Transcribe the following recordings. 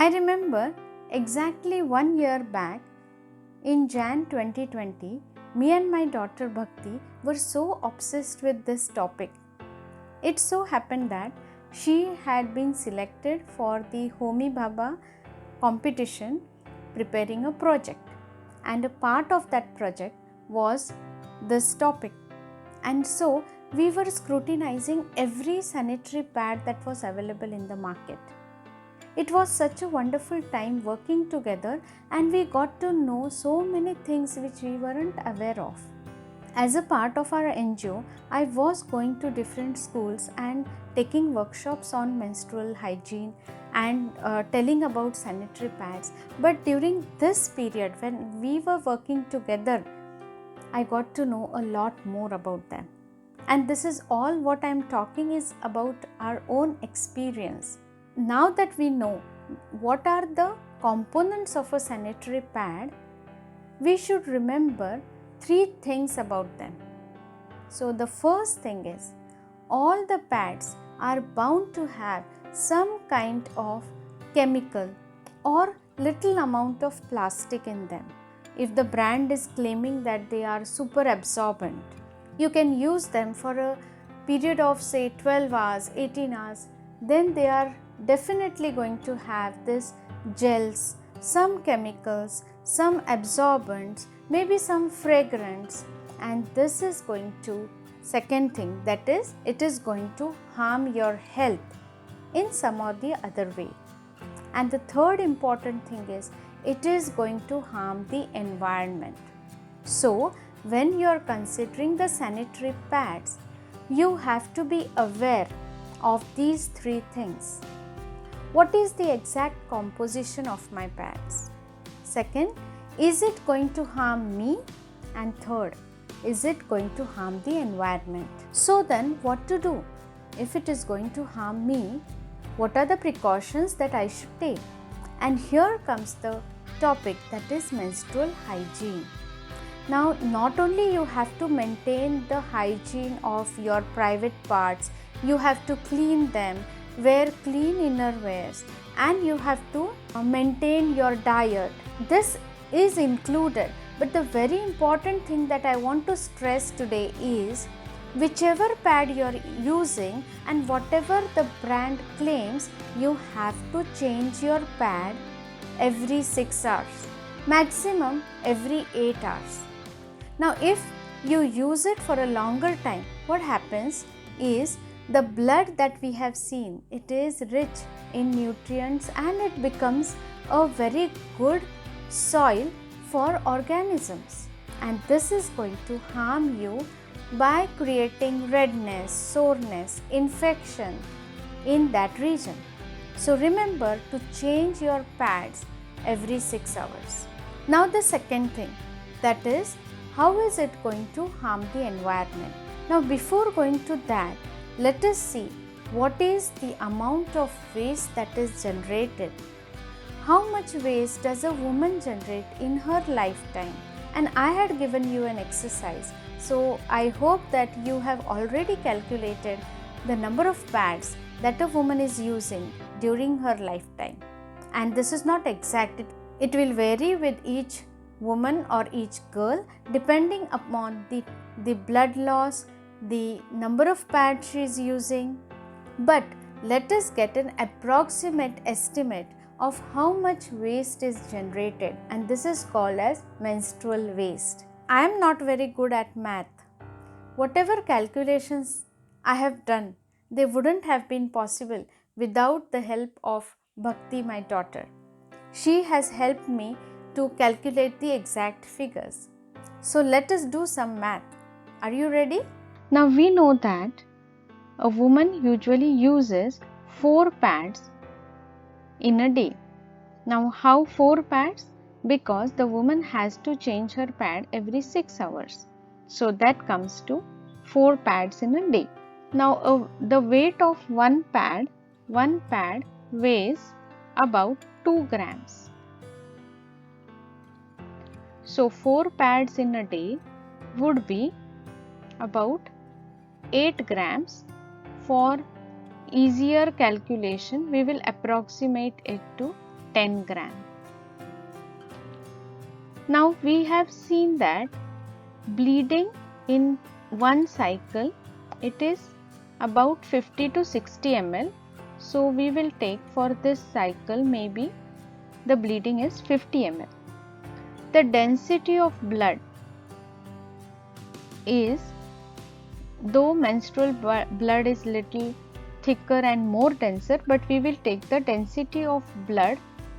I remember exactly 1 year back in Jan 2020, me and my daughter Bhakti were so obsessed with this topic. It so happened that she had been selected for the Homi Bhabha competition preparing a project, and a part of that project was this topic. And so we were scrutinizing every sanitary pad that was available in the market. It was such a wonderful time working together, and we got to know so many things which we weren't aware of. As a part of our NGO, I was going to different schools and taking workshops on menstrual hygiene and telling about sanitary pads. But during this period, when we were working together, I got to know a lot more about them. And this is all what I am talking is about our own experience. Now that we know what are the components of a sanitary pad, we should remember 3 things about them. So the first thing is, all the pads are bound to have some kind of chemical or little amount of plastic in them. If the brand is claiming that they are super absorbent, you can use them for a period of say 12 hours, 18 hours, then they are definitely going to have this gels, some chemicals, some absorbents, maybe some fragrance, and this is going to, second thing, that is, it is going to harm your health in some or the other way. And the third important thing is, it is going to harm the environment. So when you are considering the sanitary pads, you have to be aware of these 3 things. What is the exact composition of my pads? Second, is it going to harm me? And third, is it going to harm the environment? So then what to do? If it is going to harm me, what are the precautions that I should take? And here comes the topic, that is menstrual hygiene. Now, not only you have to maintain the hygiene of your private parts, you have to clean them, wear clean innerwears, and you have to maintain your diet. This is included, but the very important thing that I want to stress today is, whichever pad you are using and whatever the brand claims, you have to change your pad every 6 hours, maximum every 8 hours. Now, if you use it for a longer time, what happens is, the blood that we have seen, it is rich in nutrients and it becomes a very good soil for organisms, and this is going to harm you by creating redness, soreness, infection in that region. So remember to change your pads every 6 hours. Now the second thing, that is, how is it going to harm the environment? Now before going to that, let us see what is the amount of waste that is generated. How much waste does a woman generate in her lifetime? And I had given you an exercise. So I hope that you have already calculated the number of pads that a woman is using during her lifetime. And this is not exact. It will vary with each woman or each girl depending upon the blood loss, the number of pads she is using. But let us get an approximate estimate of how much waste is generated, and this is called as menstrual waste. I am not very good at math. Whatever calculations I have done, they wouldn't have been possible without the help of Bhakti, my daughter. She has helped me to calculate the exact figures. So let us do some math. Are you ready? Now we know that a woman usually uses 4 pads in a day. Now how 4 pads? Because the woman has to change her pad every 6 hours. So that comes to 4 pads in a day. Now the weight of one pad weighs about 2 grams. So 4 pads in a day would be about 8 grams. For easier calculation, we will approximate it to 10 gram. Now we have seen that bleeding in one cycle, it is about 50 to 60 ml. So we will take for this cycle, maybe the bleeding is 50 ml. The density of blood is, though menstrual blood is little thicker and more denser, but we will take the density of blood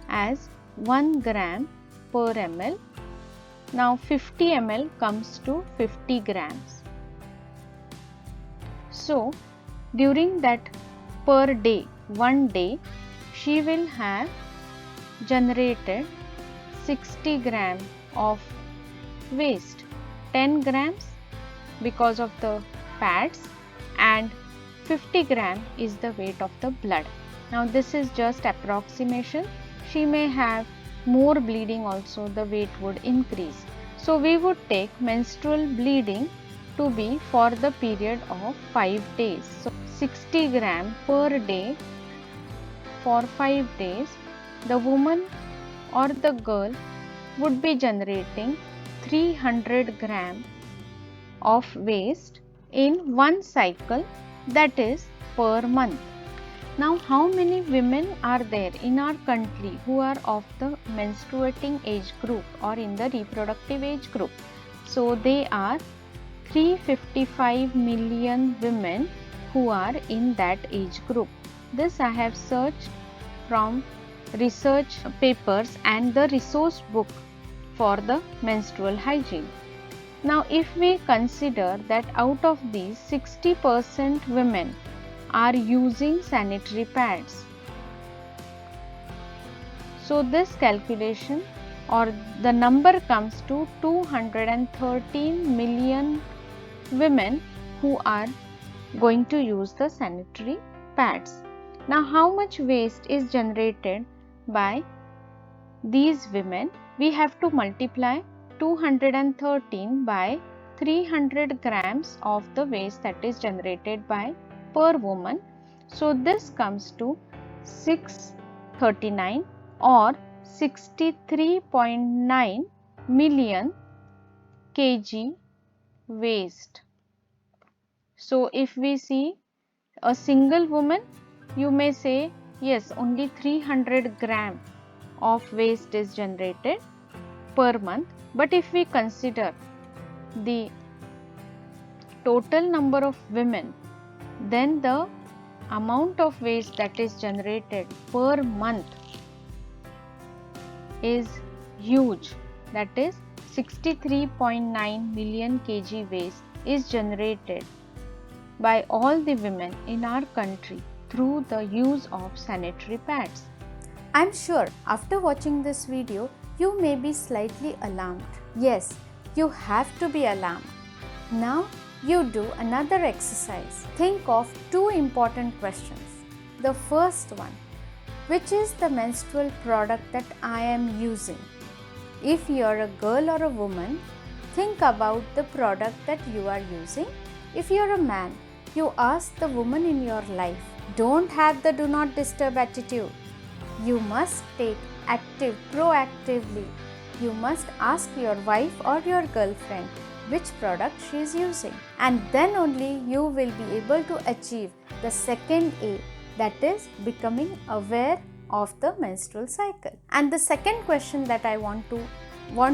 as 1 gram per ml. Now 50 ml comes to 50 grams. So during that per day, one day, she will have generated 60 gram of waste, 10 grams because of the pads and 50 gram is the weight of the blood. Now this is just approximation. She may have more bleeding also, the weight would increase. So we would take menstrual bleeding to be for the period of 5 days. So 60 gram per day for 5 days, the woman or the girl would be generating 300 gram of waste in one cycle, that is per month. Now how many women are there in our country who are of the menstruating age group or in the reproductive age group? So they are 355 million women who are in that age group. This I have searched from research papers and the resource book for the menstrual hygiene. Now if we consider that out of these 60% women are using sanitary pads, so this calculation or the number comes to 213 million women who are going to use the sanitary pads. Now how much waste is generated by these women? We have to multiply 213 by 300 grams of the waste that is generated by per woman. So this comes to 639 or 63.9 million kg waste. So if we see a single woman, you may say yes, only 300 gram of waste is generated per month. But if we consider the total number of women, then the amount of waste that is generated per month is huge. That is 63.9 million kg waste is generated by all the women in our country through the use of sanitary pads. I'm sure after watching this video, you may be slightly alarmed. Yes, you have to be alarmed. Now you do another exercise. Think of two important questions. The first one, which is the menstrual product that I am using? If you are a girl or a woman, think about the product that you are using. If you are a man, you ask the woman in your life. Don't have the do not disturb attitude. You must take active, proactively. You must ask your wife or your girlfriend which product she is using, and then only you will be able to achieve the second A, that is becoming aware of the menstrual cycle. And the second question that I want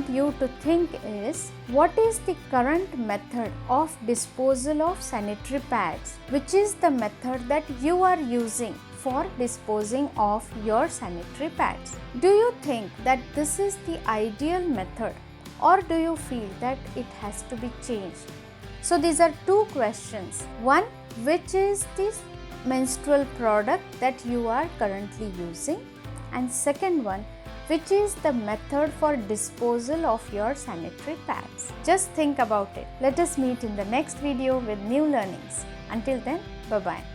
you to think is, what is the current method of disposal of sanitary pads? Which is the method that you are using for disposing of your sanitary pads? Do you think that this is the ideal method, or do you feel that it has to be changed? So these are two questions. One, which is this menstrual product that you are currently using? And second one, which is the method for disposal of your sanitary pads? Just think about it. Let us meet in the next video with new learnings. Until then, bye-bye.